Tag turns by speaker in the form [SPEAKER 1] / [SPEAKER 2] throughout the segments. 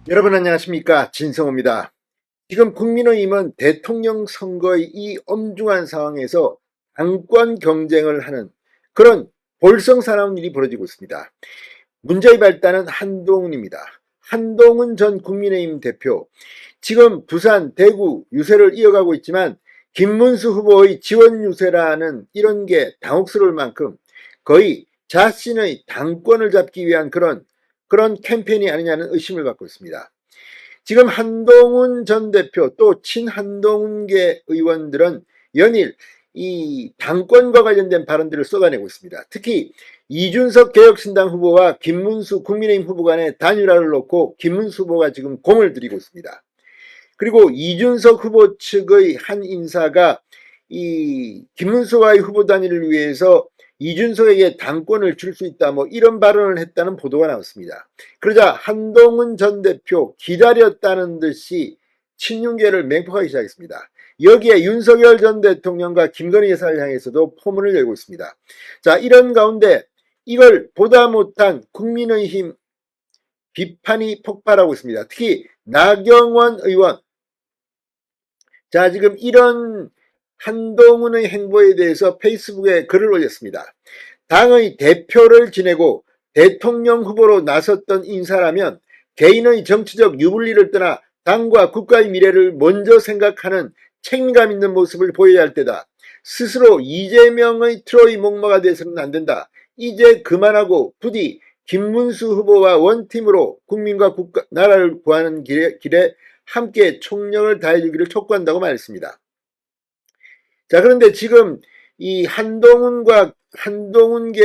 [SPEAKER 1] 여러분 안녕하십니까, 진성호입니다. 지금 국민의힘은 대통령 선거의 이 엄중한 상황에서 당권 경쟁을 하는 그런 볼성사나운 일이 벌어지고 있습니다. 문제의 발단은 한동훈입니다. 한동훈 전 국민의힘 대표, 지금 부산, 대구 유세를 이어가고 있지만 김문수 후보의 지원 유세라는 이런 게 당혹스러울 만큼 거의 자신의 당권을 잡기 위한 그런 캠페인이 아니냐는 의심을 갖고 있습니다. 지금 한동훈 전 대표 또 친한동훈계 의원들은 연일 이 당권과 관련된 발언들을 쏟아내고 있습니다. 특히 이준석 개혁신당 후보와 김문수 국민의힘 후보 간의 단일화를 놓고 김문수 후보가 지금 공을 들이고 있습니다. 그리고 이준석 후보 측의 한 인사가 이 김문수와의 후보 단일을 위해서 이준석에게 당권을 줄 수 있다, 이런 발언을 했다는 보도가 나왔습니다. 그러자 한동훈 전 대표 기다렸다는 듯이 친윤계를 맹폭하기 시작했습니다. 여기에 윤석열 전 대통령과 김건희 여사를 향해서도 포문을 열고 있습니다. 자, 이런 가운데 이걸 보다 못한 국민의힘 비판이 폭발하고 있습니다. 특히 나경원 의원, 자, 지금 이런 한동훈의 행보에 대해서 페이스북에 글을 올렸습니다. 당의 대표를 지내고 대통령 후보로 나섰던 인사라면 개인의 정치적 유불리를 떠나 당과 국가의 미래를 먼저 생각하는 책임감 있는 모습을 보여야 할 때다. 스스로 이재명의 트로이 목마가 돼서는 안 된다. 이제 그만하고 부디 김문수 후보와 원팀으로 국민과 국가, 나라를 구하는 길에 함께 총력을 다해주기를 촉구한다고 말했습니다. 자, 그런데 지금 이 한동훈계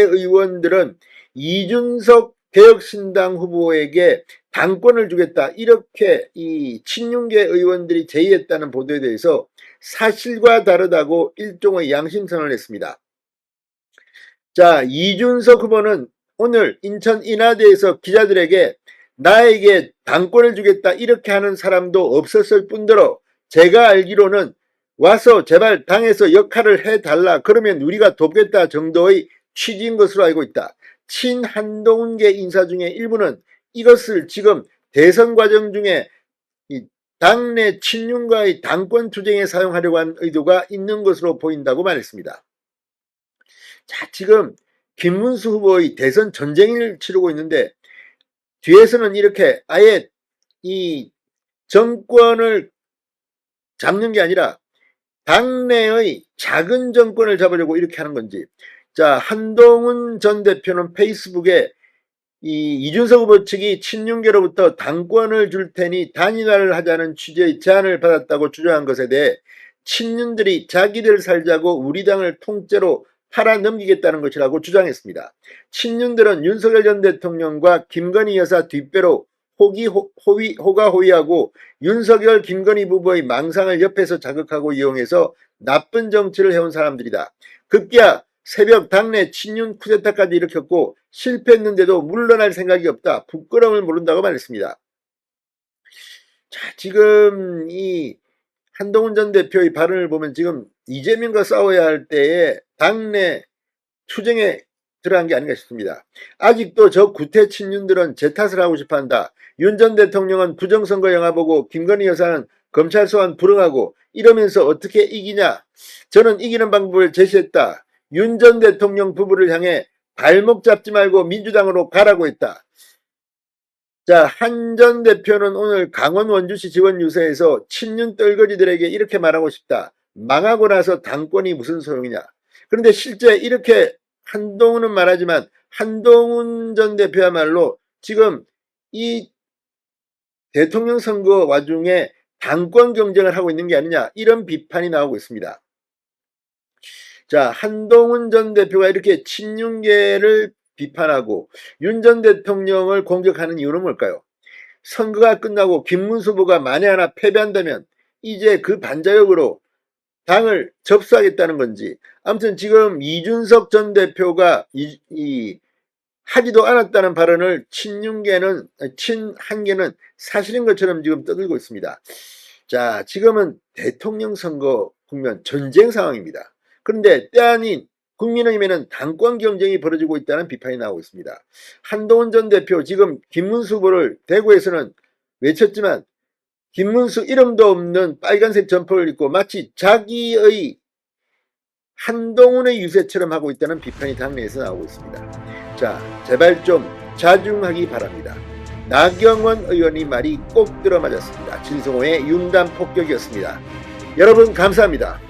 [SPEAKER 1] 의원들은 이준석 개혁신당 후보에게 당권을 주겠다, 이렇게 이 친윤계 의원들이 제의했다는 보도에 대해서 사실과 다르다고 일종의 양심선언을 했습니다. 자, 이준석 후보는 오늘 인천 인하대에서 기자들에게 나에게 당권을 주겠다 이렇게 하는 사람도 없었을 뿐더러 제가 알기로는 와서 제발 당에서 역할을 해달라, 그러면 우리가 돕겠다 정도의 취지인 것으로 알고 있다. 친한동훈계 인사 중에 일부는 이것을 지금 대선 과정 중에 이 당내 친윤과의 당권 투쟁에 사용하려고 하는 의도가 있는 것으로 보인다고 말했습니다. 자, 지금 김문수 후보의 대선 전쟁을 치르고 있는데 뒤에서는 이렇게 아예 이 정권을 잡는 게 아니라 당내의 작은 정권을 잡으려고 이렇게 하는 건지. 자, 한동훈 전 대표는 페이스북에 이 이준석 후보 측이 친윤계로부터 당권을 줄 테니 단일화를 하자는 취지의 제안을 받았다고 주장한 것에 대해 친윤들이 자기들 살자고 우리 당을 통째로 팔아넘기겠다는 것이라고 주장했습니다. 친윤들은 윤석열 전 대통령과 김건희 여사 뒷배로 호가호위하고 윤석열 김건희 부부의 망상을 옆에서 자극하고 이용해서 나쁜 정치를 해온 사람들이다. 급기야 새벽 당내 친윤 쿠데타까지 일으켰고 실패했는데도 물러날 생각이 없다. 부끄러움을 모른다고 말했습니다. 자, 지금 이 한동훈 전 대표의 발언을 보면 지금 이재명과 싸워야 할 때에 당내 투쟁에 들어간 게 아닌가 싶습니다. 아직도 저 구태 친윤들은 제 탓을 하고 싶어한다. 윤 전 대통령은 부정선거 영화 보고 김건희 여사는 검찰 소환 불응하고 이러면서 어떻게 이기냐. 저는 이기는 방법을 제시했다. 윤 전 대통령 부부를 향해 발목 잡지 말고 민주당으로 가라고 했다. 자, 한 전 대표는 오늘 강원 원주시 지원 유세에서 친윤 떨거지들에게 이렇게 말하고 싶다. 망하고 나서 당권이 무슨 소용이냐. 그런데 실제 이렇게 한동훈은 말하지만 한동훈 전 대표야말로 지금 이 대통령 선거 와중에 당권 경쟁을 하고 있는 게 아니냐, 이런 비판이 나오고 있습니다. 자, 한동훈 전 대표가 이렇게 친윤계를 비판하고 윤 전 대통령을 공격하는 이유는 뭘까요? 선거가 끝나고 김문수 후보가 만에 하나 패배한다면 이제 그 반자역으로 당을 접수하겠다는 건지, 아무튼 지금 이준석 전 대표가 하지도 않았다는 발언을 친한계는 사실인 것처럼 지금 떠들고 있습니다. 자, 지금은 대통령 선거 국면 전쟁 상황입니다. 그런데 때 아닌 국민의힘에는 당권 경쟁이 벌어지고 있다는 비판이 나오고 있습니다. 한동훈 전 대표, 지금 김문수 후보를 대구에서는 외쳤지만 김문수 이름도 없는 빨간색 점퍼를 입고 마치 자기의 한동훈의 유세처럼 하고 있다는 비판이 당내에서 나오고 있습니다. 자, 제발 좀 자중하기 바랍니다. 나경원 의원이 말이 꼭 들어맞았습니다. 진성호의 융단 폭격이었습니다. 여러분 감사합니다.